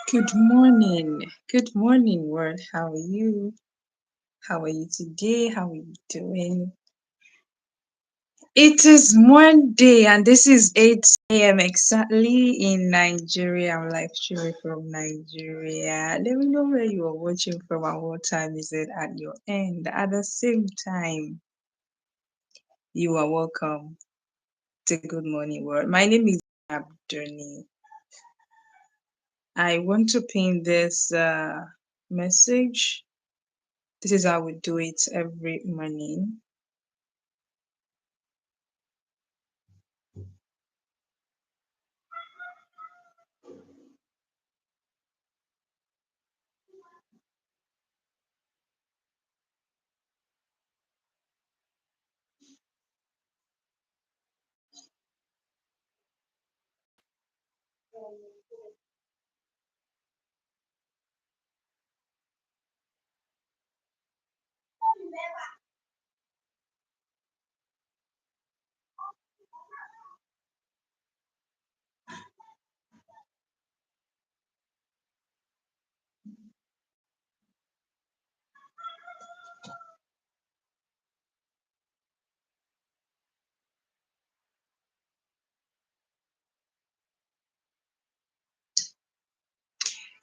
Good morning. Good morning, world. How are you? How are you today? How are you doing? It is Monday and this is 8 a.m. exactly in Nigeria. I'm live streaming from Nigeria. Let me know where you are watching from and what time is it at your end. At the same time, you are welcome to Good Morning World. My name is Abdurni. I want to pin this message. This is how we do it every morning.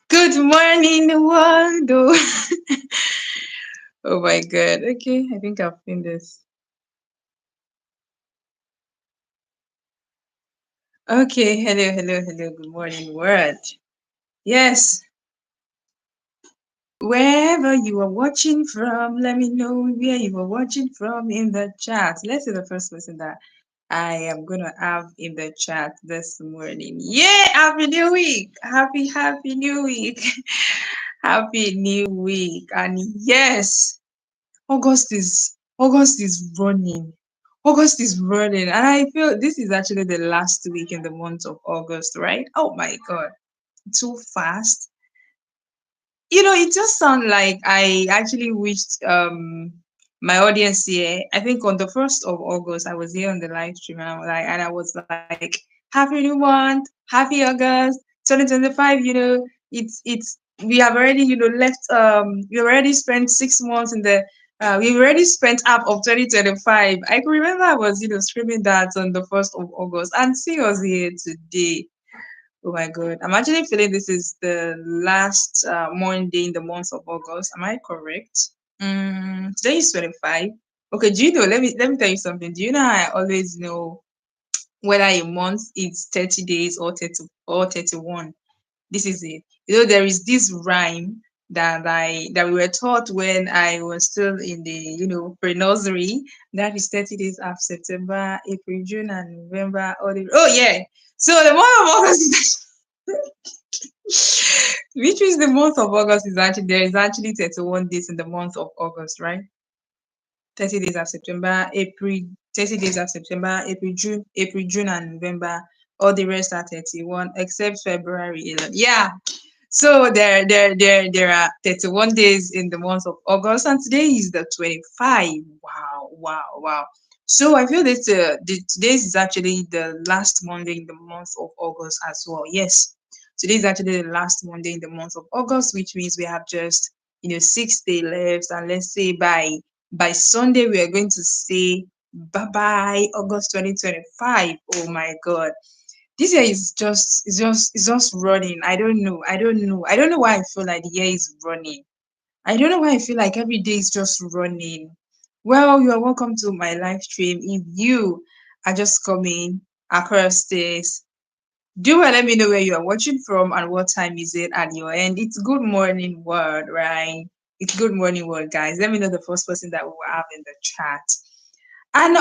Good morning, world. Oh my god. Okay, I think I've seen this. Okay, hello. Good morning, world. Yes, wherever you are watching from, let me know where you are watching from in the chat. Let's see the first person that I am gonna have in the chat this morning. Yeah, happy new week. Happy new week. Happy new week. And yes, August is running. August is running, and I feel this is actually the last week in the month of August, right? Oh my god, too fast. It just sounds like I actually wished my audience here. I think on the 1st of August, I was here on the live stream, and I was like, "Happy New Month, Happy August, 2025." It's we have already left. We already spent 6 months in the. We've already spent half of 2025. I can remember I was screaming that on the 1st of August, and see us here today. Oh my God. I'm actually feeling this is the last Monday in the month of August. Am I correct? Today is 25. Okay, do you know? Let me tell you something. Do you know how I always know whether a month is 30 days or 30 or 31? This is it. There is this rhyme that we were taught when I was still in the pre-nursery. That is 30 days of September, April, June, and November. Oh yeah. So the month of August is which is the month of August is actually there is actually 31 days in the month of August, right? 30 days of September, April, 30 days of September, April, June, and November. All the rest are 31, except February 11. Yeah. So there are 31 days in the month of August, and today is the 25. Wow. So I feel that today is actually the last Monday in the month of August as well. Yes, today is actually the last Monday in the month of August, which means we have just 6 days left, and let's say by Sunday we are going to say bye bye August 2025. Oh my God, this year is just running. I don't know why I feel like the year is running. I don't know why I feel like every day is just running. Well, you are welcome to my live stream. If you are just coming across this, do well, let me know where you are watching from and what time is it at your end. It's Good Morning World, right? It's Good Morning World, guys. Let me know the first person that we will have in the chat. And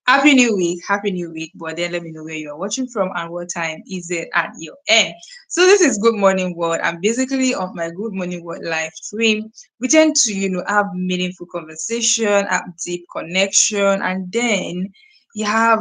Happy New Week. But then let me know where you are watching from and what time is it at your end. So this is Good Morning World. I'm basically on my Good Morning World live stream. We tend to, have meaningful conversation, have deep connection, and then you have,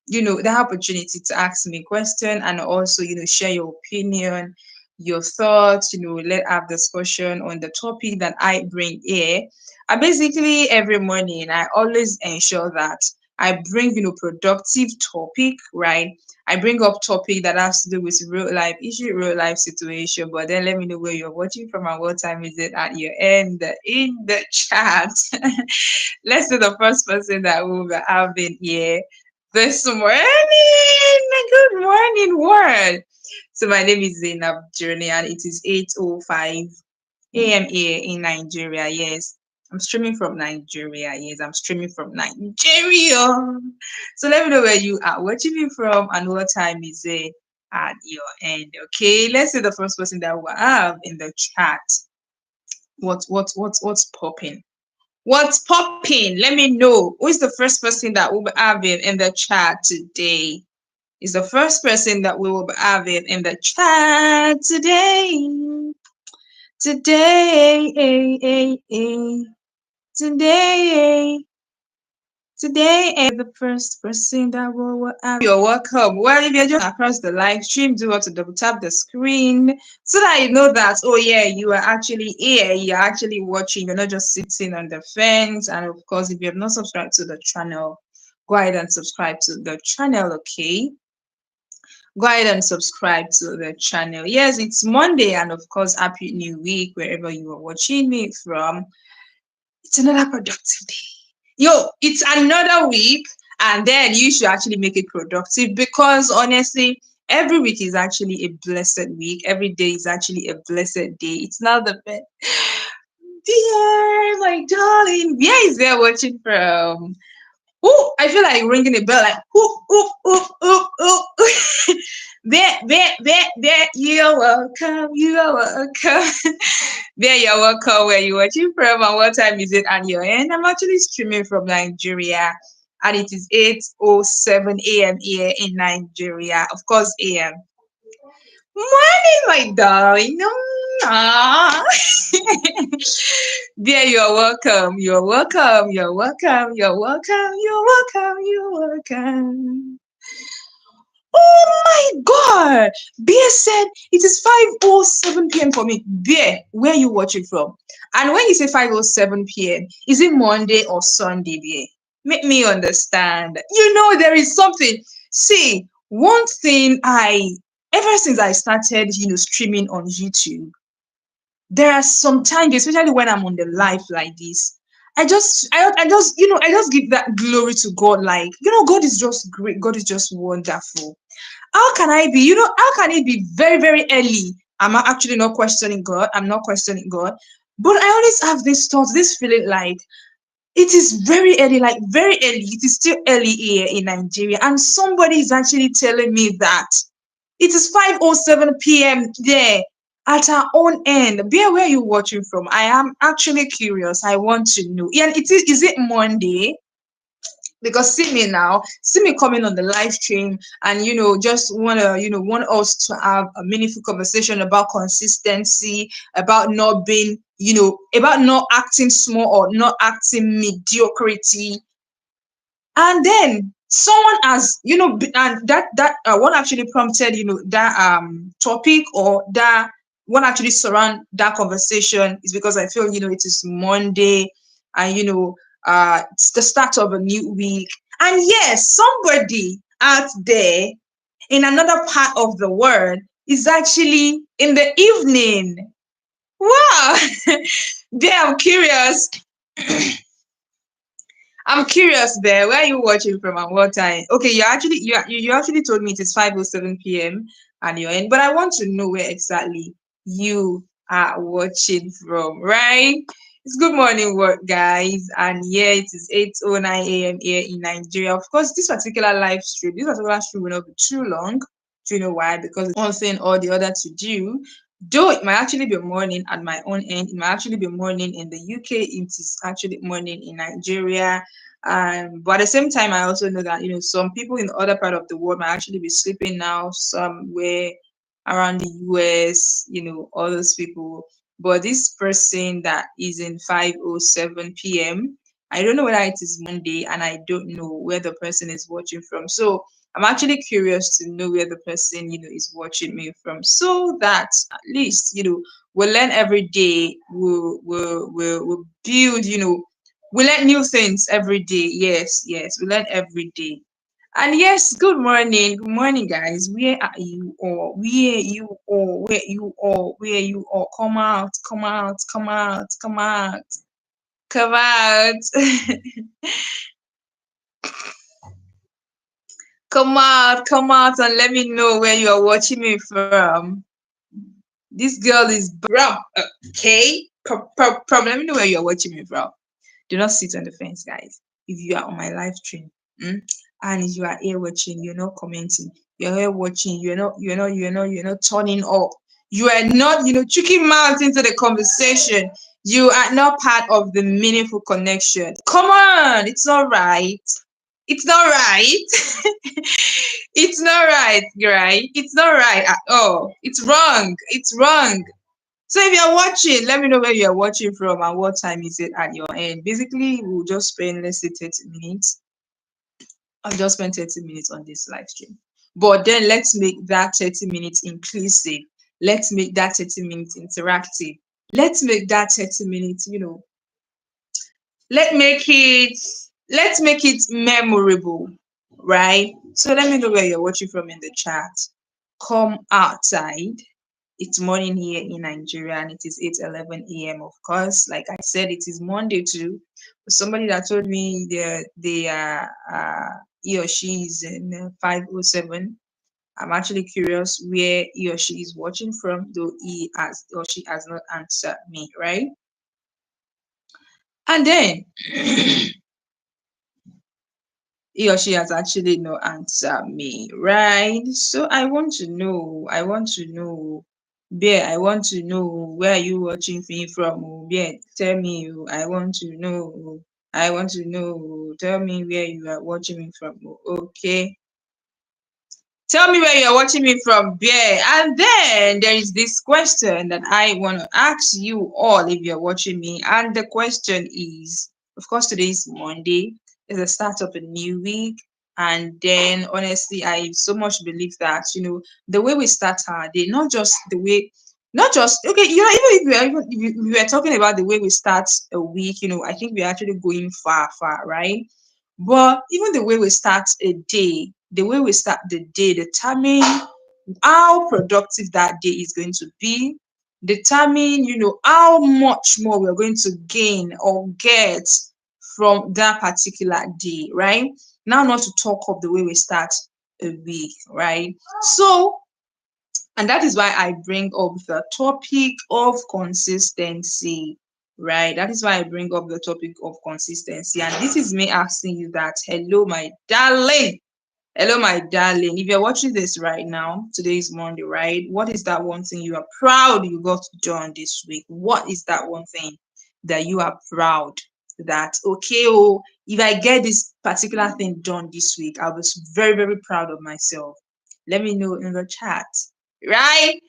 the opportunity to ask me a question and also, share your opinion, your thoughts, let have discussion on the topic that I bring here. And basically every morning I always ensure that I bring, productive topic, right? I bring up topic that has to do with real life issue, real life situation. But then let me know where you're watching from and what time is it at your end in the chat. Let's see the first person that will be having here this morning. Good morning, world. So my name is Zainab Journey and it is 8:05 a.m. here in Nigeria. Yes, I'm streaming from Nigeria. Yes, I'm streaming from Nigeria. So let me know where you are watching me from and what time is it at your end. Okay, let's see the first person that we have in the chat. What's popping? What's popping? Let me know. Who is the first person that will be having in the chat today? Is the first person that we will be having in the chat today. Today, today, today, the first person that will have. You're welcome. Well, if you're just across the live stream, do want to double tap the screen so that you know that, oh, yeah, you are actually here. You're actually watching. You're not just sitting on the fence. And of course, if you have not subscribed to the channel, go ahead and subscribe to the channel, okay? Go ahead and subscribe to the channel. Yes, it's Monday, and of course, happy new week wherever you are watching me from. It's another productive day. Yo, it's another week, and then you should actually make it productive because honestly, every week is actually a blessed week. Every day is actually a blessed day. It's not the best. Dear, my darling, where is there watching from? Oh, I feel like ringing a bell, like oop, oop, oop, oop, oop. There, you're welcome, you are welcome. There, you're welcome. Where you watching from and what time is it at your end? I'm actually streaming from Nigeria and it is 8:07 a.m. here in Nigeria. Of course, AM. Morning, my darling. Ah. There, you're welcome. You're welcome. You're welcome. You're welcome. You're welcome. You're welcome. Oh my God! Bear said it is 5:07 p.m. for me. Bear, where are you watching from? And when you say 5:07 p.m., is it Monday or Sunday, Bear? Make me understand. You know, there is something. See, one thing ever since I started, streaming on YouTube, there are some times, especially when I'm on the live like this, I just give that glory to God. Like, God is just great. God is just wonderful. How can I be, how can it be very, very early? I'm actually not questioning God. I'm not questioning God. But I always have this thought, this feeling like it is very early, like very early. It is still early here in Nigeria. And somebody is actually telling me that it is 5:07 p.m. there at our own end. Bear, where are you watching from? I am actually curious. I want to know. Yeah, is it Monday? Because see me coming on the live stream and just want us to have a meaningful conversation about consistency, about not being, about not acting small or not acting mediocrity. And then someone has, and that one actually prompted, that topic, or that one actually surround that conversation is because I feel, it is Monday, and it's the start of a new week. And yes, somebody out there in another part of the world is actually in the evening. Wow. They, I'm curious. I'm curious there. Where are you watching from and what time? Okay, you actually told me it is 5:07 p.m. and you're in, but I want to know where exactly you are watching from, right? It's good morning work, guys. And yeah, it is 8:09 a.m. here in Nigeria. Of course, this particular stream will not be too long. Do you know why? Because it's one thing or the other to do. Though it might actually be morning at my own end, it might actually be morning in the UK, it is actually morning in Nigeria. But at the same time, I also know that some people in the other part of the world might actually be sleeping now somewhere around the US. All those people. But this person that is in 5:07 p.m., I don't know whether it is Monday, and I don't know where the person is watching from. So I'm actually curious to know where the person is watching me from, so that at least we'll learn every day. We'll build. We learn new things every day. Yes, we learn every day. And yes, good morning. Good morning, guys. Where are you all? Where you all? Where you all? Where you all? Come out, come out, come out, come out, come out. Come out and let me know where you are watching me from. This girl is brown. Okay? Let me know where you are watching me from. Do not sit on the fence, guys. If you are on my live stream, and you are here watching, you're not commenting, you're here watching, you're not turning up, you are not, tricking mouth into the conversation. You are not part of the meaningful connection. Come on, it's not right. It's not right. It's not right, right? It's not right at all. It's wrong. It's wrong. So if you're watching, let me know where you're watching from and what time is it at your end. Basically, we'll just spend, let's say, 30 minutes. I'll just spend 30 minutes on this live stream. But then let's make that 30 minutes inclusive. Let's make that 30 minutes interactive. Let's make that 30 minutes, let make it let's make it memorable, right? So let me know where you're watching from in the chat. Come outside. It's morning here in Nigeria and it is 8:11 a.m. Of course, like I said, it is Monday too. Somebody that told me they are he or she is in 507. I'm actually curious where he or she is watching from, though he has or she has not answered me, right? And then he or she has actually no answer me, right? So I want to know, Bear, I want to know where are you watching me from? Oh, Bear, tell me, oh, I want to know, I want to know, tell me where you are watching me from. Oh, okay. Tell me where you're watching me from, Bear. And then there is this question that I want to ask you all if you're watching me. And the question is, of course, today is Monday. It's the start of a new week. And then, honestly, I so much believe that, the way we start our day, not just the way, not just, okay, even if we were talking about the way we start a week, I think we're actually going far, far, right? But even the way we start a day, the way we start the day determine how productive that day is going to be, determine, how much more we're going to gain or get from that particular day, right? Now, not to talk of the way we start a week, right? So, and that is why I bring up the topic of consistency, right? That is why I bring up the topic of consistency. And this is me asking you that, hello, my darling. Hello, my darling. If you're watching this right now, today is Monday, right? What is that one thing you are proud you got done this week? What is that one thing that you are proud that, okay, oh, if I get this particular thing done this week, I was very, very proud of myself. Let me know in the chat, right?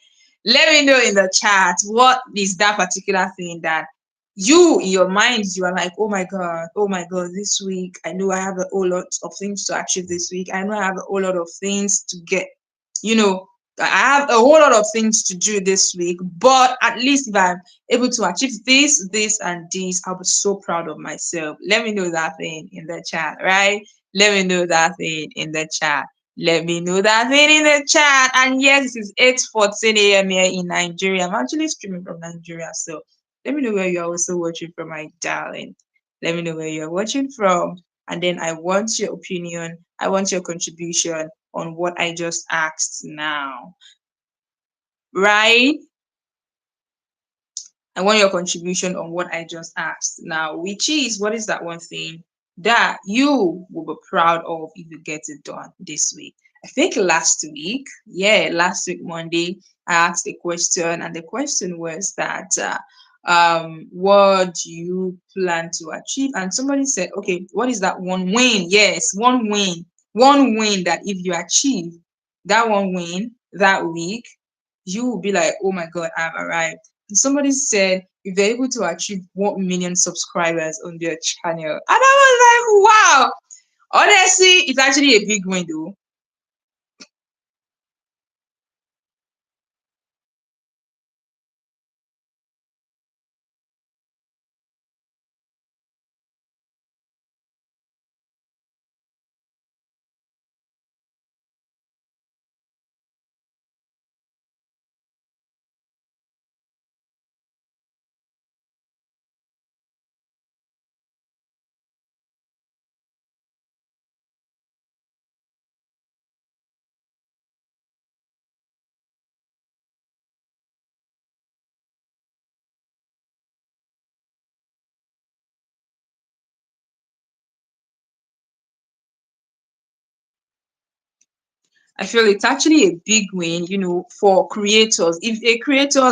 Let me know in the chat what is that particular thing that you in your mind you are like, oh my god, this week I know I have a whole lot of things to achieve this week. I know I have a whole lot of things to get, you know, I have a whole lot of things to do this week, but at least if I'm able to achieve this, and this, I'll be so proud of myself. Let me know that thing in the chat, right? Let me know that thing in the chat. Let me know that thing in the chat. And yes, it is 8:14 a.m. here in Nigeria. I'm actually streaming from Nigeria, so let me know where you're also watching from, my darling. Let me know where you're watching from. And then I want your opinion. I want your contribution on what I just asked now. Right? I want your contribution on what I just asked now, which is what is that one thing that you will be proud of if you get it done this week? I think last week, Monday, I asked a question, and the question was that, what do you plan to achieve? And somebody said, okay, what is that one win? Yes, one win that if you achieve that one win that week, you will be like, oh my God, I've arrived. Somebody said if they're able to achieve 1 million subscribers on their channel. And I was like, wow. Honestly, it's actually a big win though. I feel it's actually a big win, for creators. If a creator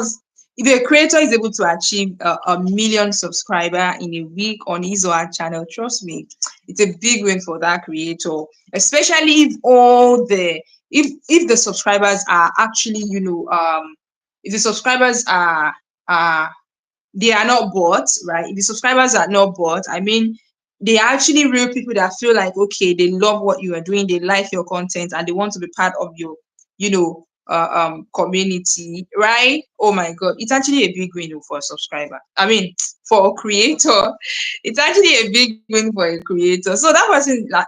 is able to achieve a million subscriber in a week on his or her channel, trust me, it's a big win for that creator. Especially if the subscribers are actually, if the subscribers are they are not bots, right? If the subscribers are not bots, I mean, they are actually real people that feel like, okay, they love what you are doing, they like your content, and they want to be part of your, community, right? Oh my God, it's actually a big win for a subscriber. I mean, for a creator, it's actually a big win for a creator. So that person, like,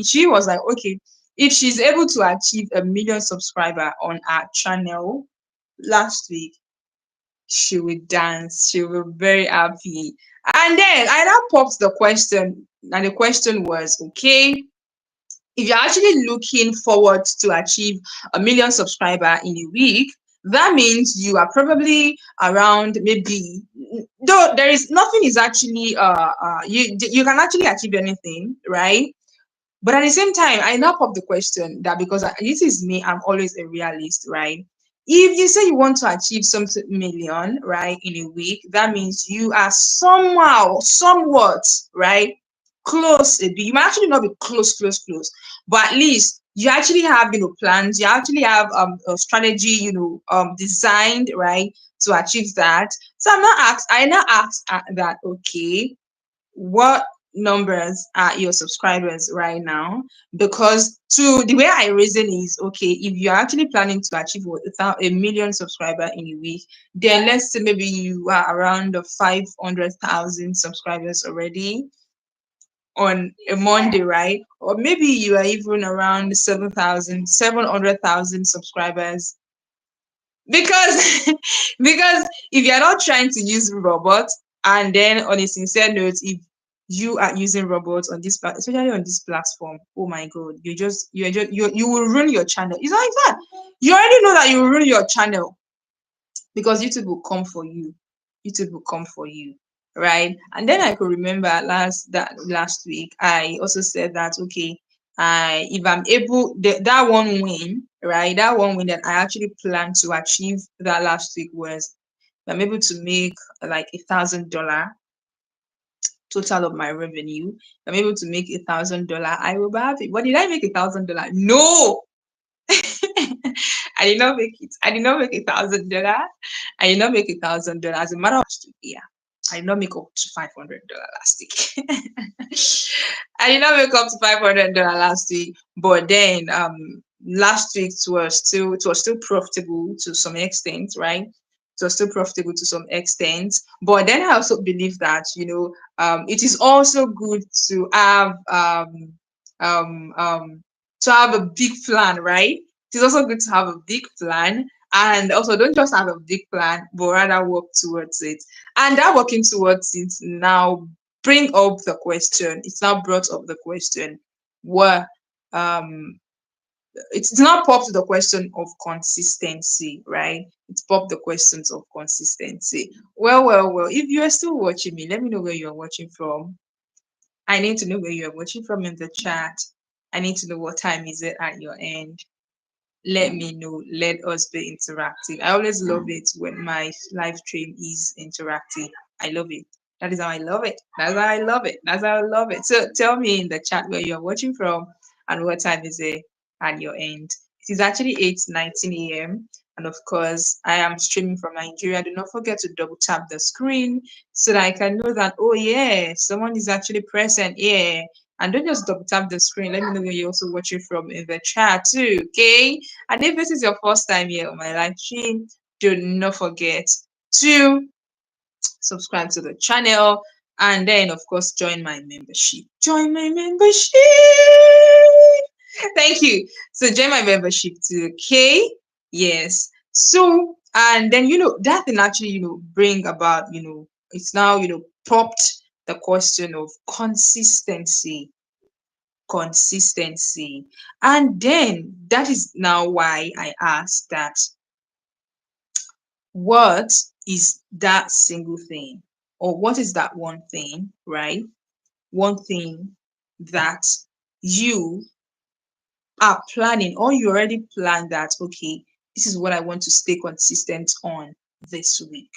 she was like, okay, if she's able to achieve a million subscriber on her channel last week, she will dance. She will be very happy. And then I now popped the question, and the question was, okay, if you're actually looking forward to achieve a million subscriber in a week, that means you are probably around, maybe, though there is nothing is actually you can actually achieve anything, right? But at the same time, I now pop the question that, because this is me, I'm always a realist, right? If you say you want to achieve some million, right, in a week, that means you are somehow, somewhat, right, close a bit. You might actually not be close, close, close, but at least you actually have, plans. You actually have a strategy, designed, right, to achieve that. So I now asked that, okay, what numbers are your subscribers right now? Because to the way I reason is, okay, if you're actually planning to achieve a million subscriber in a week, then let's say maybe you are around the 500,000 subscribers already on a Monday, right? Or maybe you are even around 700,000 subscribers, because because if you're not trying to use robots, and then on a sincere note, if you are using robots on this especially on this platform, oh my God, you will ruin your channel. It's like that. You already know that you will ruin your channel, because YouTube will come for you. YouTube will come for you, right? And then I could remember last week, I also said that, okay, if I'm able, that one win, right? That one win that I actually planned to achieve that last week was, if I'm able to make like $1,000 total of my revenue. If I'm able to make $1,000, I will be happy. But did I make $1,000? No, I did not make it. I did not make $1,000. I did not make $1,000. As a matter of fact, yeah, I did not make up to $500 last week. I did not make up to $500 last week, but then last week it was still profitable to some extent, right? It was still profitable to some extent. But then I also believe that, it is also good um um to have a big plan, right? It is also good to have a big plan. And also, don't just have a big plan, but rather work towards it. And that working towards it now bring up the question. It's now brought up the question where um it's not popped the question of consistency, right? It's popped the questions of consistency. Well. If you are still watching me, let me know where you're watching from. I need to know where you're watching from in the chat. I need to know what time is it at your end. Let me know. Let us be interactive. I always love it when my live stream is interactive. I love it. That is how I love it. That's how I love it. That's how I love it. So tell me in the chat where you're watching from and what time is it at your end. It is actually 8:19 a.m. And of course, I am streaming from Nigeria. Do not forget to double tap the screen so that I can know that, oh yeah, someone is actually present. Yeah. And don't just double tap the screen. Let me know where you're also watching from in the chat too. Okay. And if this is your first time here on my live stream, do not forget to subscribe to the channel, and then of course join my membership. Join my membership. Thank you. So join my membership too. Okay. Yes. So, and then, that can actually, bring about, it's now, popped the question of consistency. And then that is now why I asked that, what is that single thing, or what is that one thing, right? One thing that you are planning, or you already plan that, okay, this is what I want to stay consistent on this week.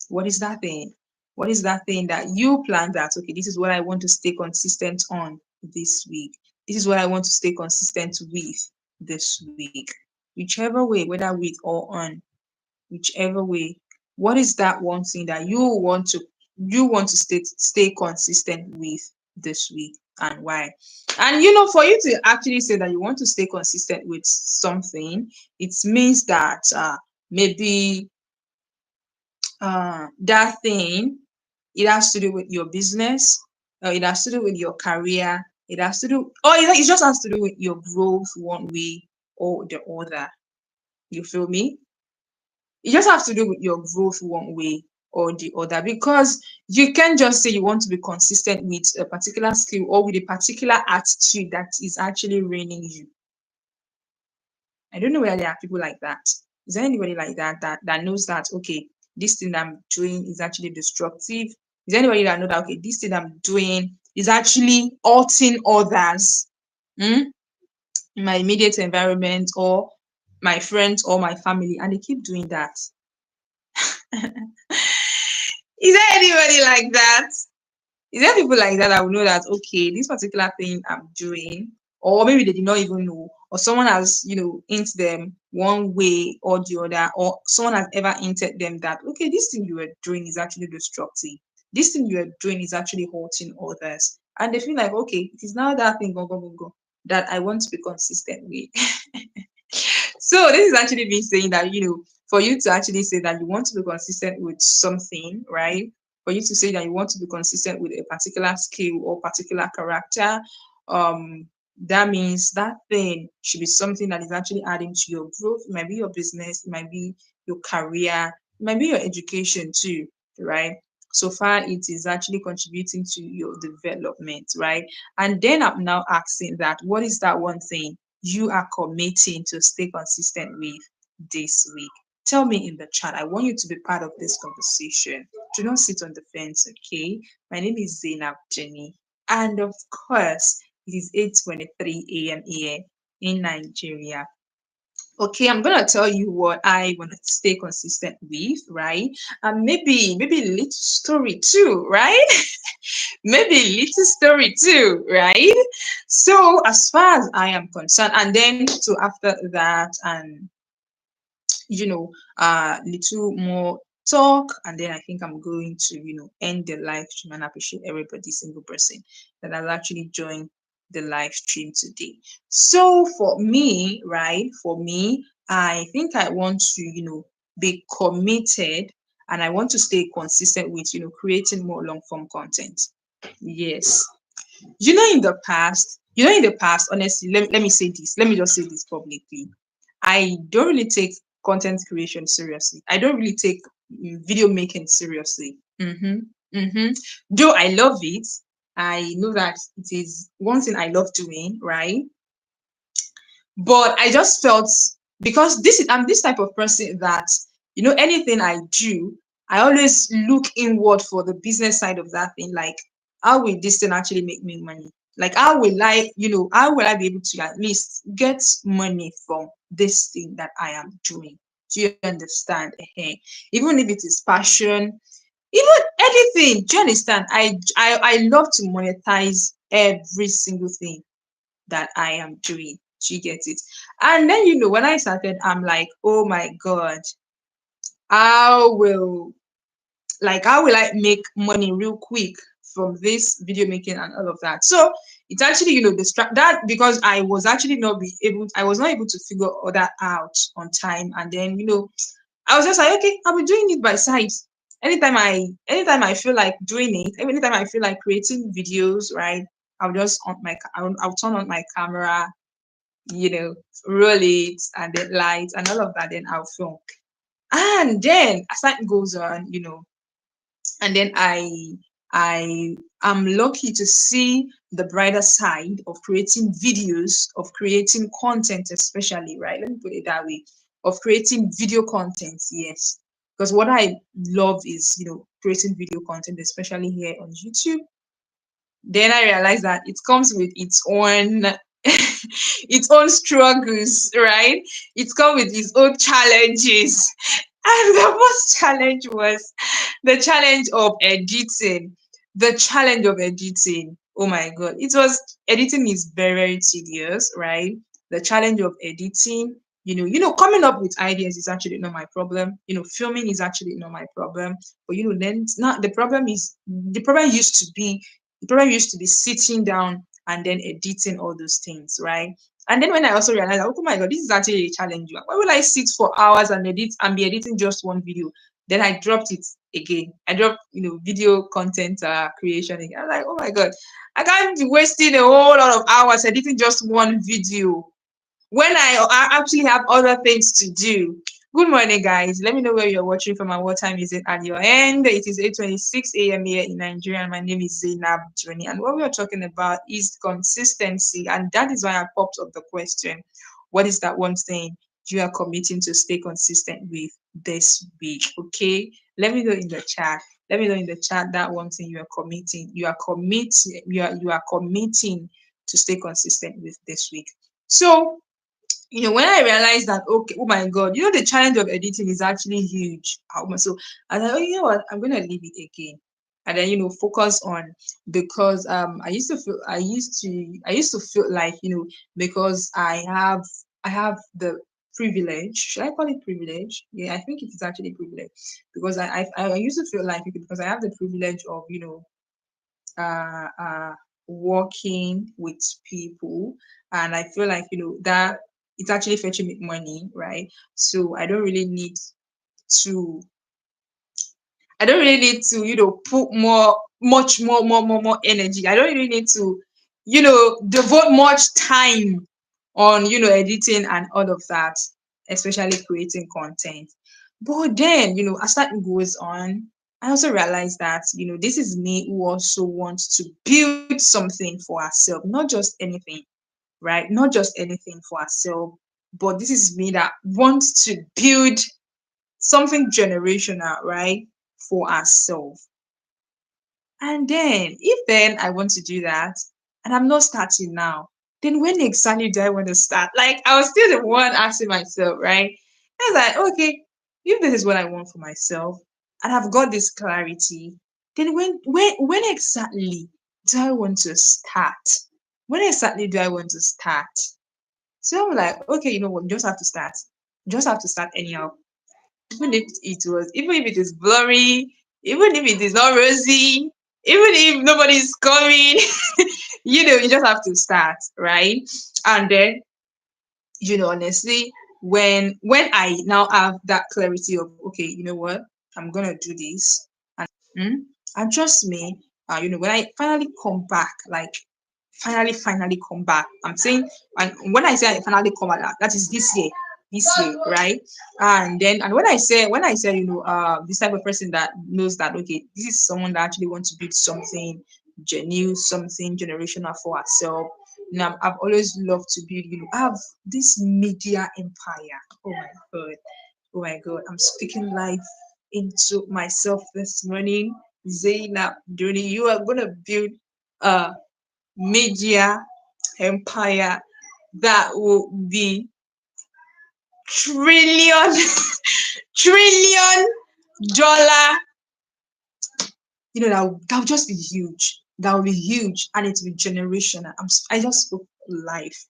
What is that thing? What is that thing that you plan that, okay, this is what I want to stay consistent on this week? This is what I want to stay consistent with this week. Whichever way, whether with or on, whichever way, what is that one thing that you want to stay consistent with this week, and why? And for you to actually say that you want to stay consistent with something, it means that maybe that thing, it has to do with your business, or it has to do with your career, it has to do, or it just has to do with your growth one way or the other. You feel me? It just has to do with your growth one way or the other, because you can't just say you want to be consistent with a particular skill or with a particular attitude that is actually reigning you. I don't know whether there are people like that. Is there anybody like that knows that, okay, this thing I'm doing is actually destructive? Is there anybody that know that, okay, this thing I'm doing is actually hurting others, in my immediate environment, or my friends or my family, and they keep doing that? Is there anybody like that? Is there people like that will know that, okay, this particular thing I'm doing, or maybe they did not even know, or someone has, hint them one way or the other, or someone has ever hinted them that, okay, this thing you are doing is actually destructive. This thing you are doing is actually hurting others. And they feel like, okay, it is now that thing, go, that I want to be consistent with. So this is actually me saying that, for you to actually say that you want to be consistent with something, right? For you to say that you want to be consistent with a particular skill or particular character, um, that means that thing should be something that is actually adding to your growth. It might be your business, it might be your career, it might be your education too, right? So far, it is actually contributing to your development, right? And then I'm now asking that, what is that one thing you are committing to stay consistent with this week? Tell me in the chat. I want you to be part of this conversation. Do not sit on the fence, okay? My name is Zainab Jenny. And of course, it is 8:23 a.m. here in Nigeria. Okay, I'm gonna tell you what I want to stay consistent with, right? And maybe a little story too, right? Maybe a little story too, right? So as far as I am concerned, and then so after that, and little more talk, and then I think I'm going to, end the live stream, and appreciate everybody single person that has actually joined the live stream today. So for me, right, I think I want to, be committed, and I want to stay consistent with, creating more long form content. Yes. In the past, honestly, let me say this. Let me just say this publicly. I don't really take content creation seriously. I don't really take video making seriously. Though I love it, I know that it is one thing I love doing, right? But I just felt, because I'm this type of person that, anything I do, I always look inward for the business side of that thing. Like, how will this thing actually make me money? Like, how will I be able to at least get money from this thing that I am doing? Do you understand? Even if it is passion, even anything. Do you understand? I love to monetize every single thing that I am doing. Do you get it? And then, when I started, I'm like, oh my God, how will how will I make money real quick from this video making and all of that? So it's actually, distract that, because I was not able to figure all that out on time. And then, I was just like, okay, I'll be doing it by side. Anytime I feel like doing it, anytime I feel like creating videos, right? I'll turn on my camera, you know, roll it, and then light and all of that, then I'll film. And then as time goes on, and then I am lucky to see the brighter side of creating videos, of creating content, especially, right? Let me put it that way, of creating video content, yes. Because what I love is, creating video content, especially here on YouTube. Then I realized that it comes with its own its own struggles, right? It's come with its own challenges. And the most challenge was the challenge of editing. The challenge of editing. Oh my god. It was editing is very, very tedious, right? The challenge of editing, coming up with ideas is actually not my problem. Filming is actually not my problem. But then now the problem used to be sitting down and then editing all those things, right? And then when I also realized, oh my god, this is actually a challenge. Why will I sit for hours and edit and be editing just one video? Then I dropped it again. I dropped, video content creation again. I was like, oh my god, I can't be wasting a whole lot of hours editing just one video when I actually have other things to do. Good morning, guys. Let me know where you're watching from and what time is it at your end. It is 8:26 a.m. here in Nigeria, and my name is Zainab Journey. And what we are talking about is consistency, and that is why I popped up the question: what is that one thing you are committing to stay consistent with this week? Okay, let me know in the chat. Let me know in the chat that one thing you are committing. You are committing to stay consistent with this week. So when I realized that, okay, oh my God, the challenge of editing is actually huge. So I was like, oh, you know what, I'm gonna leave it again. And then, focus on because I used to feel like, because I have the privilege. Should I call it privilege? Yeah, I think it is actually privilege. Because I used to feel like because I have the privilege of, uh, uh, working with people, and I feel like that it's actually fetching me money, right? So to I don't really need to put much more energy. I don't really need to devote much time on editing and all of that, especially creating content. But then as time goes on, I also realize that this is me who also wants to build something for ourselves, not just anything, right? Not just anything for ourselves, but this is me that wants to build something generational, right? For ourselves. And then, if then I want to do that and I'm not starting now, then when exactly do I want to start? Like, I was still the one asking myself, right? I was like, okay, if this is what I want for myself and I've got this clarity, then when exactly do I want to start? When exactly do I want to start? So I'm like, okay, you know what, you just have to start. You just have to start anyhow. Even if it is blurry, even if it is not rosy, even if nobody's coming, you just have to start, right? And then, honestly, when I now have that clarity of, okay, you know what, I'm gonna do this, mm, and trust me, when I finally come back, like finally come back. I'm saying, and when I say I finally come back, that is this year, right? And when I say, this type of person that knows that, okay, this is someone that actually wants to build something genuine, something generational for ourselves. I've always loved to build, I have this media empire. Oh my god. Oh my god. I'm speaking life into myself this morning. Zainab Duni, you are gonna build a media empire that will be trillion trillion dollar. That would just be huge. That would be huge, and it will be generational. I just spoke life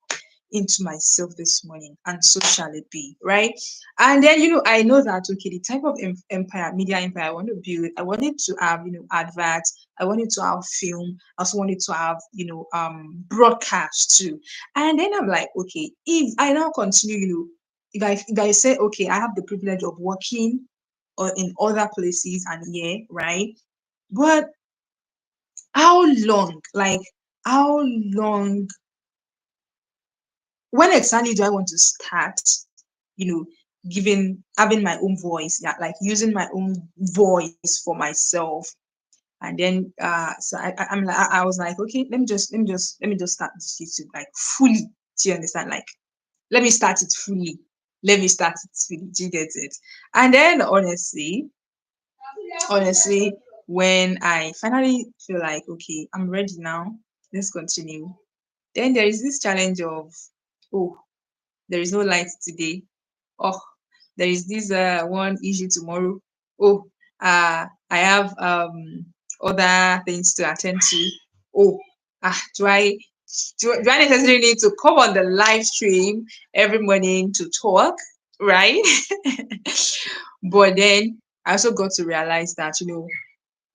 into myself this morning, and so shall it be, right? And then I know that, okay, the type of empire, media empire I want to build, I wanted to have adverts, I wanted to have film, I also wanted to have broadcast too. And then I'm like, okay, if I now continue, if I say, okay, I have the privilege of working or in other places and yeah, right? But how long, like, how long, when exactly do I want to start, you know, having my own voice, yeah, like using my own voice for myself. And then so I was like, okay, let me just start this YouTube like fully. Do you understand? Like, let me start it fully. Let me start it fully. Do you get it? And then honestly, when I finally feel like, okay, I'm ready now, let's continue. Then there is this challenge of, oh, there is no light today. Oh, there is this one issue tomorrow. Oh, I have other things to attend to. Oh, do I necessarily need to come on the live stream every morning to talk, right? But then I also got to realize that,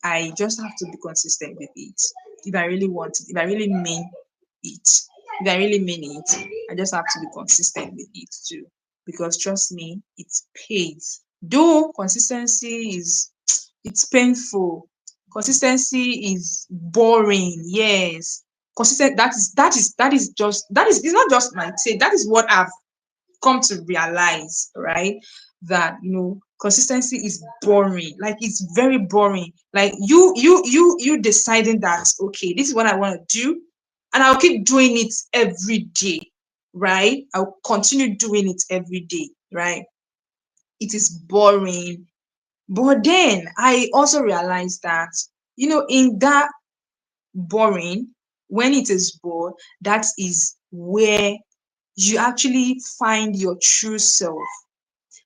I just have to be consistent with it. If I really want it, if I really mean it, if I really mean it, I just have to be consistent with it too. Because trust me, it pays. Though consistency is it's painful. Consistency is boring. Yes. Consistent that is it's not just my take. That is what I've come to realize, right? That consistency is boring. Like it's very boring. Like you deciding that okay, this is what I want to do, and I'll keep doing it every day, right? I'll continue doing it every day, right? It is boring. But then I also realized that, in that boring, when it is bored, that is where you actually find your true self.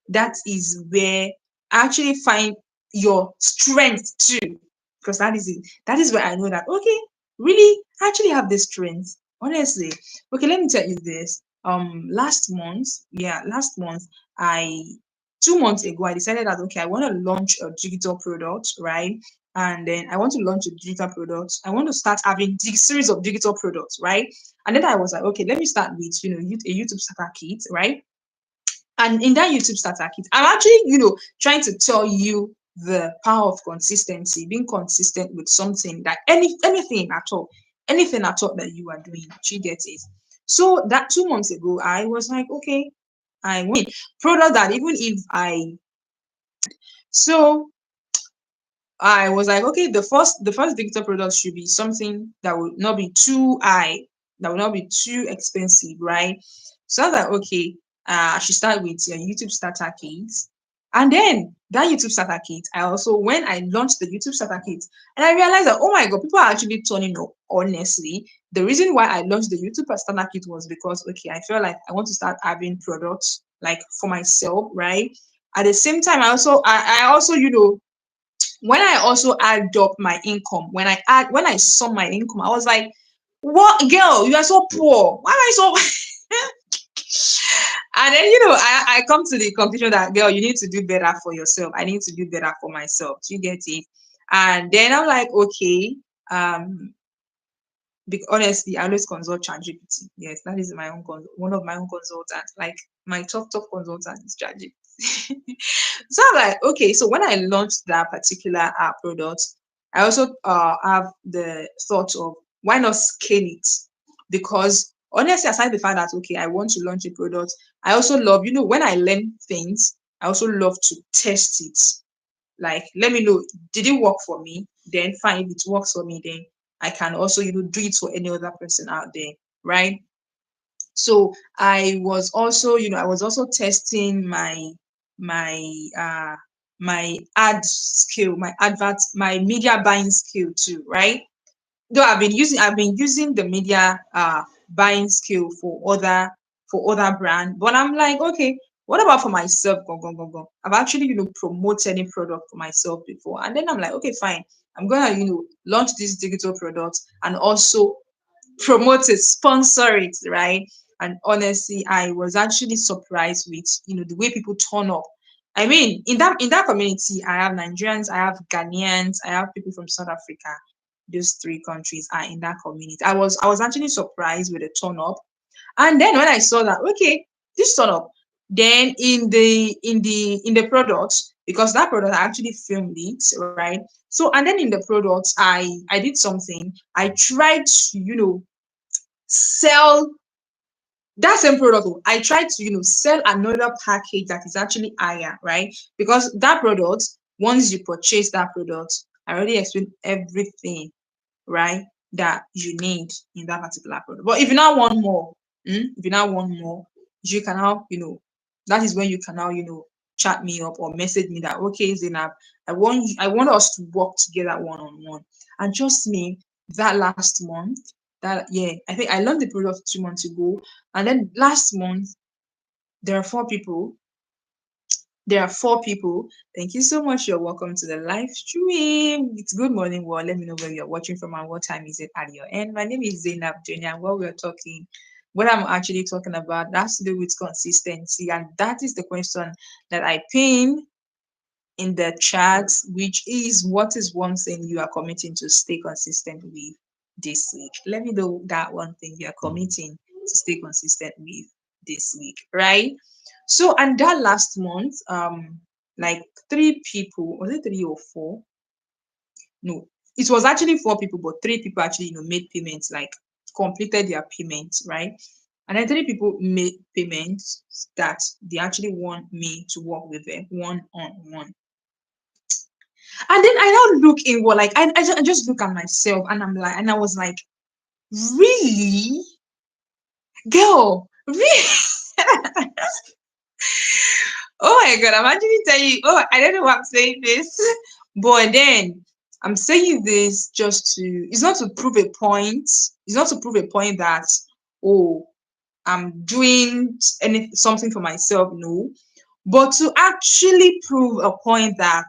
That is where I actually find your strength too. Because that is it. That is where I know that, okay, really, I actually have this strength. Honestly. Okay, let me tell you this. Last month, I 2 months ago, I decided that okay, I want to launch a digital product, right? And then I want to launch a digital product. I want to start having series of digital products, right? And then I was like, okay, let me start with a YouTube starter kit, right? And in that YouTube starter kit, I'm actually, trying to tell you the power of consistency, being consistent with something that anything at all that you are doing, you get it. So that 2 months ago, I was like, okay, I want product that even if so I was like, okay, the first digital product should be something that will not be too high, that will not be too expensive, right? So I was like, okay, I should start with your YouTube starter kit. And then that YouTube starter kit, when I launched the YouTube starter kit, and I realized that, oh my God, people are actually turning up, honestly. The reason why I launched the YouTube starter kit was because, okay, I felt like I want to start having products like for myself, right? At the same time, I also, when I also add up my income, when I saw my income, I was like, "What, girl? You are so poor. Why am I so?" And then I come to the conclusion that, girl, you need to do better for yourself. I need to do better for myself. Do you get it? And then I'm like, okay, um, honestly, I always consult ChatGPT. Yes, that is one of my own consultants. Like my top consultant is ChatGPT. So I'm like, okay, so when I launched that particular product, I also have the thought of why not scale it? Because honestly, aside the fact that okay, I want to launch a product, I also love, when I learn things, I also love to test it. Like, let me know, did it work for me? Then fine, if it works for me, then I can also, do it for any other person out there, right? So I was also testing my uh my ad skill, my media buying skill too, right? Though I've been using the media buying skill for other brand, but I'm like, okay, what about for myself? Go, go, go, go. I've actually, promoted any product for myself before. And then I'm like, okay, fine. I'm gonna, launch this digital product and also promote it, sponsor it, right? And honestly, I was actually surprised with the way people turn up. I mean, in that community, I have Nigerians, I have Ghanaians, I have people from South Africa. Those three countries are in that community. I was actually surprised with the turn up. And then when I saw that, okay, this turn up, then in the products, because that product I actually filmed it, right? So and then in the products, I did something. I tried to, sell that same product. I tried to, sell another package that is actually higher, right? Because that product, once you purchase that product, I already explained everything, right, that you need in that particular product. But if you now want more, if you now want more, you can now, that is when you can now, chat me up or message me that okay, Zainab, I want us to work together one on one. And trust me, that last month, That yeah, I think I learned the product 2 months ago, and then last month there are four people. There are four people. Thank you so much. You're welcome to the live stream. It's good morning, world. Let me know where you're watching from and what time is it at your end. My name is Zainab Junior, and what I'm actually talking about, that's to do with consistency, and that is the question that I pin in the chat, which is what is one thing you are committing to stay consistent with this week? Let me know that one thing you are committing to stay consistent with this week, right? So, and that last month, like three people, was it three or four? No, it was actually four people, but three people actually, made payments, like completed their payments, right? And then three people made payments that they actually want me to work with them one on one. And then I now look inward, like I just look at myself and I'm like, and I was like, really? Girl, really? Oh my god, I'm actually telling you, oh, I don't know why I'm saying this. But then I'm saying this just to, it's not to prove a point. It's not to prove a point that, oh, I'm doing something for myself, no. But to actually prove a point that,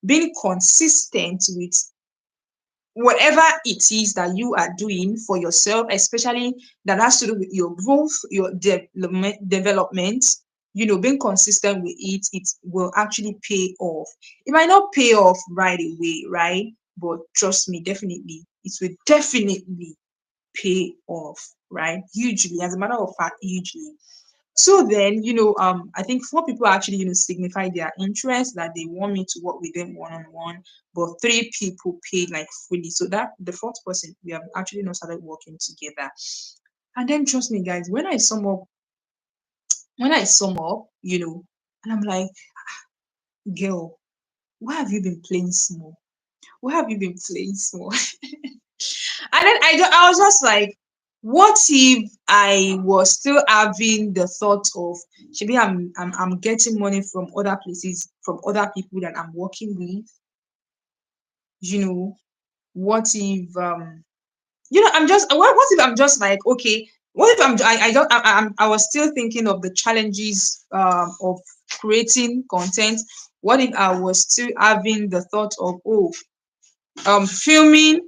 being consistent with whatever it is that you are doing for yourself, especially that has to do with your growth, your development, being consistent with it, it will actually pay off. It might not pay off right away, right? But trust me, definitely, it will definitely pay off, right? Hugely, as a matter of fact, hugely. So then, I think four people actually, signify their interest that they want me to work with them one on one, but three people paid like fully. So that the fourth person, we have actually not started working together. And then trust me, guys, when I sum up, and I'm like, girl, why have you been playing small? Why have you been playing small? And then I was just like, what if I was still having the thought of, maybe I'm getting money from other places, from other people that I'm working with, you know, what if I'm just what if I'm just like, okay, what if I don't I was still thinking of the challenges of creating content. What if I was still having the thought of, oh, filming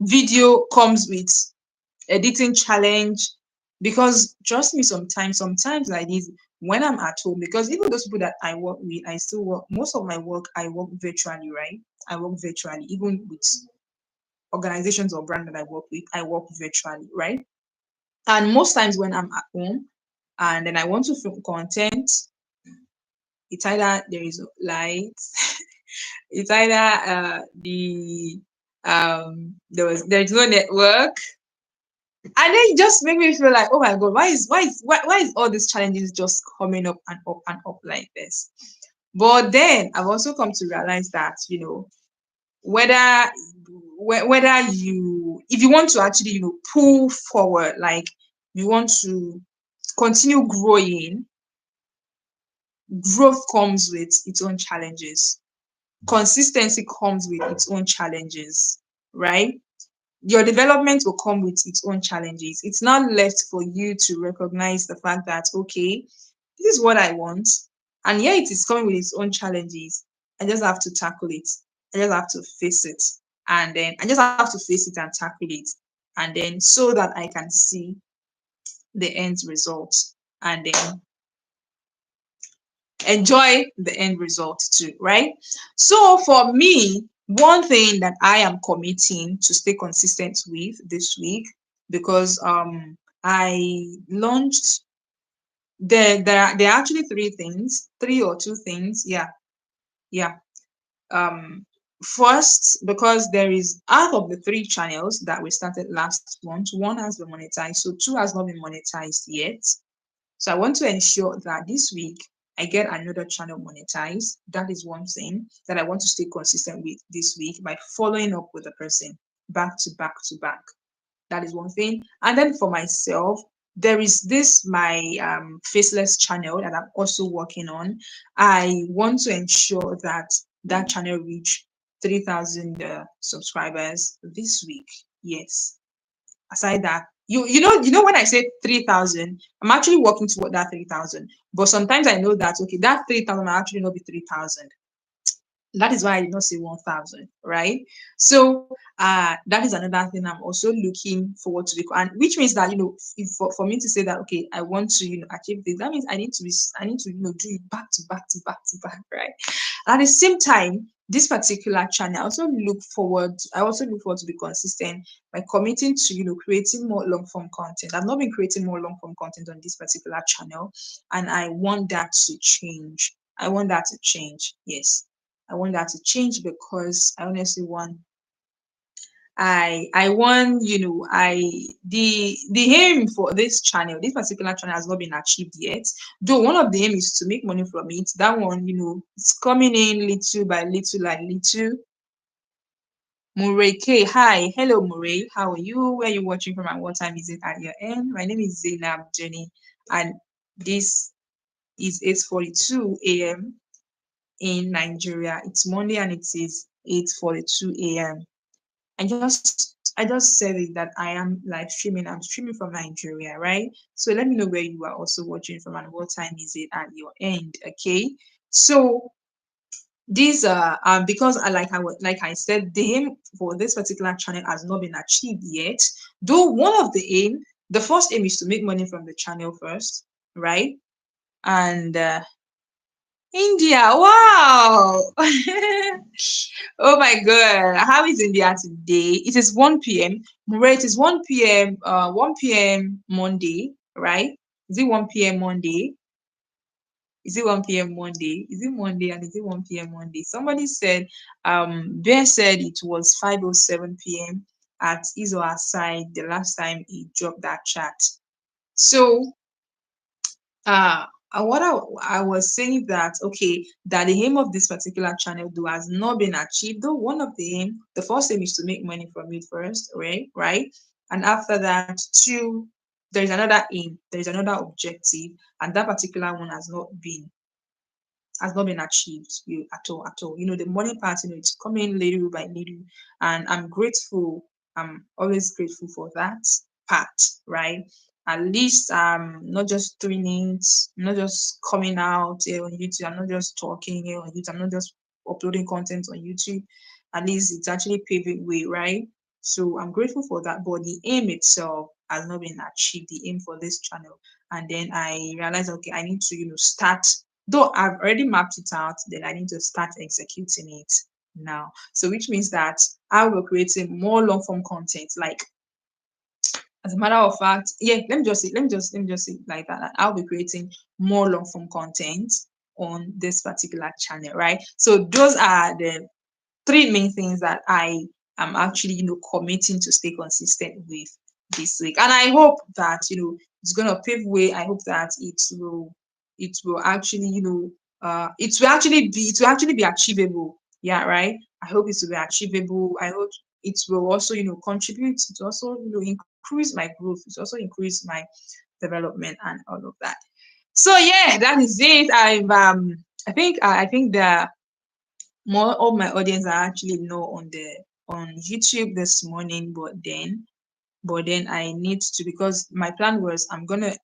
video comes with editing challenge? Because trust me, sometimes like this, when I'm at home, because even those people that I work with, I still work, most of my work I work virtually, right? I work virtually, even with organizations or brand that I work with, I work virtually, right? And most times when I'm at home and then I want to film content, it's either there is lights, it's either there's no network, and then it just make me feel like, oh my god, why is all these challenges just coming up and up and up like this? But then I've also come to realize that, whether whether you, if you want to actually, pull forward, like you want to continue growing, growth comes with its own challenges. Consistency comes with its own challenges, right? Your development will come with its own challenges. It's not left for you to recognize the fact that, okay, this is what I want, and yeah, it is coming with its own challenges. I just have to tackle it. I just have to face it. And then I just have to face it and tackle it. And then so that I can see the end result and then enjoy the end result too, right? So for me, one thing that I am committing to stay consistent with this week, because I launched, there are actually three or two things. Yeah, yeah. First, because there is, out of the three channels that we started last month, one has been monetized, so two has not been monetized yet. So I want to ensure that this week I get another channel monetized. That is one thing that I want to stay consistent with this week by following up with the person back to back to back. That is one thing. And then for myself, there is this my faceless channel that I'm also working on. I want to ensure that that channel reach 3,000 subscribers this week. Yes, aside that, you know when I say 3,000, I'm actually working toward that 3,000. But sometimes I know that okay, that 3,000 might actually not be 3,000. That is why I did not say 1,000, right? So that is another thing I'm also looking forward to, and which means that if for me to say that okay, I want to achieve this, that means I need to do it back to back to back to back, right? At the same time, this particular channel, I also look forward to be consistent by committing to creating more long form content. I've not been creating more long form content on this particular channel, and I want that to change. I want that to change. Yes, I want that to change because I honestly want I want the aim for this particular channel has not been achieved yet. Though one of the aim is to make money from it. That one, it's coming in little by little, like little. Murray K. Hi, hello Murray. How are you? Where are you watching from and what time is it at your end? My name is Zainab Jenny, and this is 8:42 a.m. in Nigeria. It's Monday and it is 8:42 a.m. I just said it that I am live streaming. I'm streaming from Nigeria, right? So let me know where you are also watching from and what time is it at your end, okay? So these because like I said, the aim for this particular channel has not been achieved yet. Though the first aim is to make money from the channel first, right? And India, wow! Oh my God, how is India today? It is 1 p.m. Right, it is 1 p.m. 1 p.m. Monday, right? Is it 1 p.m. Monday? Is it 1 p.m. Monday? Is it Monday and is it 1 p.m. Monday? Somebody said, Bear said it was 5:07 p.m. at his or her side the last time he dropped that chat. So uh what I was saying that okay, that the aim of this particular channel though has not been achieved. Though one of the first aim is to make money from it first, right? And after that, two, there is another aim, there is another objective, and that particular one has not been achieved at all at all. The money part, it's coming little by little, and I'm grateful. I'm always grateful for that part, right? At least I'm not just doing it, I'm not just coming out here on YouTube, I'm not just talking here on YouTube, I'm not just uploading content on YouTube. At least it's actually paving way, right? So I'm grateful for that. But the aim itself has not been achieved, the aim for this channel. And then I realized, okay, I need to, start. Though I've already mapped it out, then I need to start executing it now. So which means that I will creating more long form content. Like as a matter of fact, yeah, let me just say it like that. I'll be creating more long form content on this particular channel, right? So those are the three main things that I am actually, committing to stay consistent with this week. And I hope that, it's gonna pave way. I hope that it will actually, it will actually be achievable. Yeah, right. I hope it will be achievable. I hope it will also, contribute to also, increase my growth. It also increase my development and all of that. So yeah, that is it. I think the more of my audience are actually know on YouTube this morning, but then I need to, because my plan was I'm gonna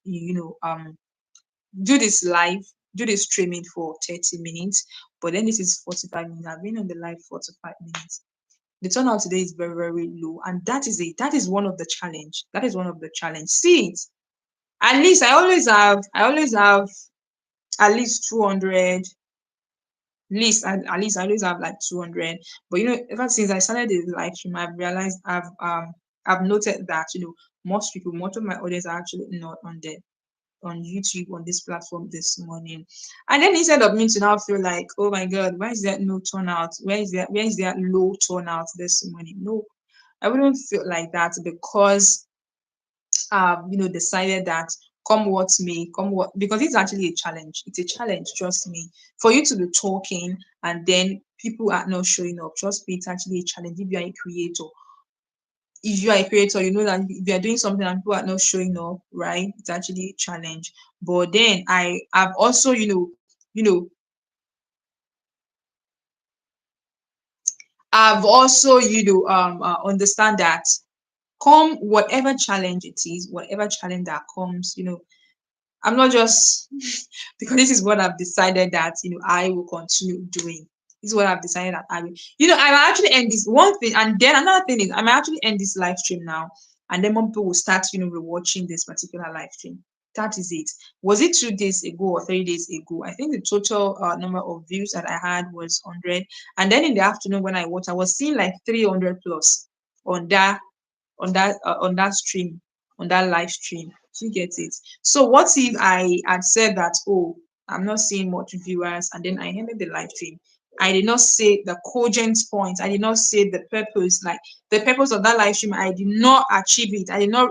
do this live, do this streaming for 30 minutes, but then this is 45 minutes. I've been on the live 45 minutes. The turnout today is very, very low, and that is one of the challenge. That is one of the challenge. See it. At least I always have at least 200 least at least I always have like 200. But ever since I started the live stream, I've realized I've noted that most of my audience are actually not on YouTube on this platform this morning. And then instead of me to now feel like, oh my God, why is there no turnout? Where is there low turnout this morning? No, I wouldn't feel like that because decided that come what may, come what, because it's actually a challenge. It's a challenge, trust me. For you to be talking and then people are not showing up, trust me, it's actually a challenge. If you are a creator, you know that if you are doing something and people are not showing up, right? It's actually a challenge. But then I've also, I've also, understand that come whatever challenge it is, whatever challenge that comes, I'm not just because this is what I've decided that I will continue doing. This is what I've decided that I will. I might actually end this one thing, and then another thing is I might actually end this live stream now, and then more people will start, rewatching this particular live stream. That is it. Was it 2 days ago or 3 days ago? I think the total number of views that I had was 100, and then in the afternoon when I watched, I was seeing like 300 plus on that stream, on that live stream. Do you get it? So what if I had said that, oh, I'm not seeing much viewers, and then I ended the live stream? I did not say the cogent point. I did not say the purpose, like the purpose of that live stream. I did not achieve it. I did not,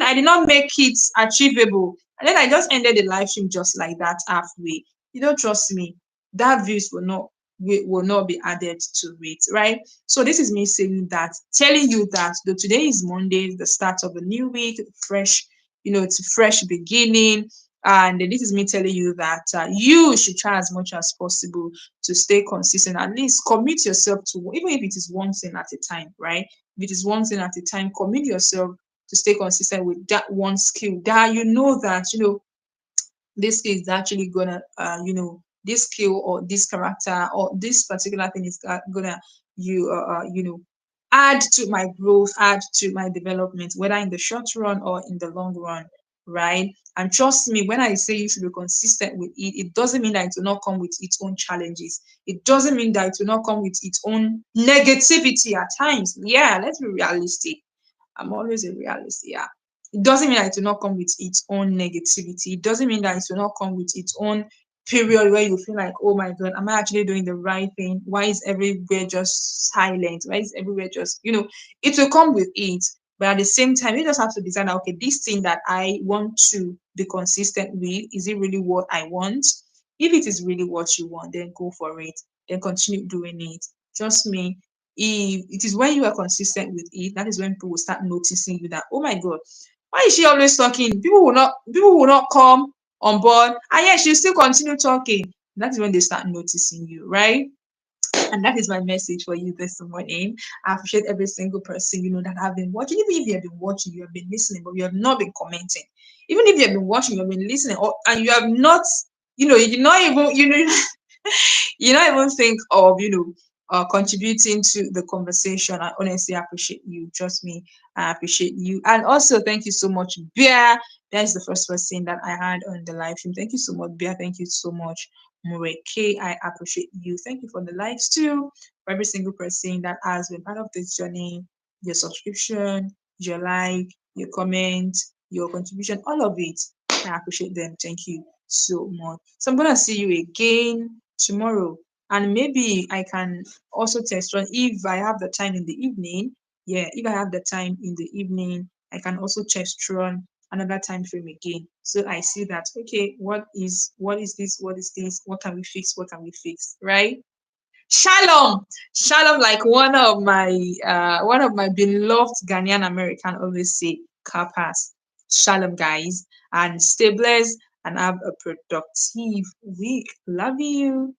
I did not make it achievable. And then I just ended the live stream just like that halfway. You don't trust me. That views will not be added to it, right? So this is me saying that, telling you that though today is Monday, the start of a new week, fresh, it's a fresh beginning. And this is me telling you that you should try as much as possible to stay consistent. At least commit yourself to, even if it is one thing at a time, right? If it is one thing at a time, commit yourself to stay consistent with that one skill that this is actually gonna this skill or this character or this particular thing is gonna add to my growth, add to my development, whether in the short run or in the long run, right? And trust me, when I say you should be consistent with it, it doesn't mean that it will not come with its own challenges. It doesn't mean that it will not come with its own negativity at times. Yeah, let's be realistic. I'm always a realist. Yeah. It doesn't mean that it will not come with its own negativity. It doesn't mean that it will not come with its own period where you feel like, oh my God, am I actually doing the right thing? Why is everywhere just silent? Why is everywhere just, it will come with it. But at the same time, you just have to decide, okay, this thing that I want to be consistent with, is it really what I want? If it is really what you want, then go for it. Then continue doing it. Trust me, if it is when you are consistent with it, that is when people will start noticing you that, oh my God, why is she always talking? People will not come on board, and yet she'll still continue talking. That is when they start noticing you, right? And that is my message for you this morning. I appreciate every single person, that have been watching. Even if you have been watching, you have been listening, but you have not been commenting. Even if you have been watching, you have been listening, and you have not, you did not even, you not even think of contributing to the conversation. I honestly appreciate you. Trust me, I appreciate you. And also thank you so much, Bia. That is the first person that I had on the live stream. Thank you so much, Bia. Thank you so much, Mureke. I appreciate you. Thank you for the likes too, for every single person that has been part of this journey. Your subscription, your like, your comment, your contribution, all of it, I appreciate them. Thank you so much. So I'm gonna see you again tomorrow, and maybe I can also test run if I have the time in the evening. Yeah, if I have the time in the evening, I can also test run another time frame again. So I see that, okay, what is this, what can we fix, what can we fix, right? Shalom, shalom, like one of my beloved Ghanaian American always say, Kapas. Shalom, guys, and stay blessed and have a productive week. Love you.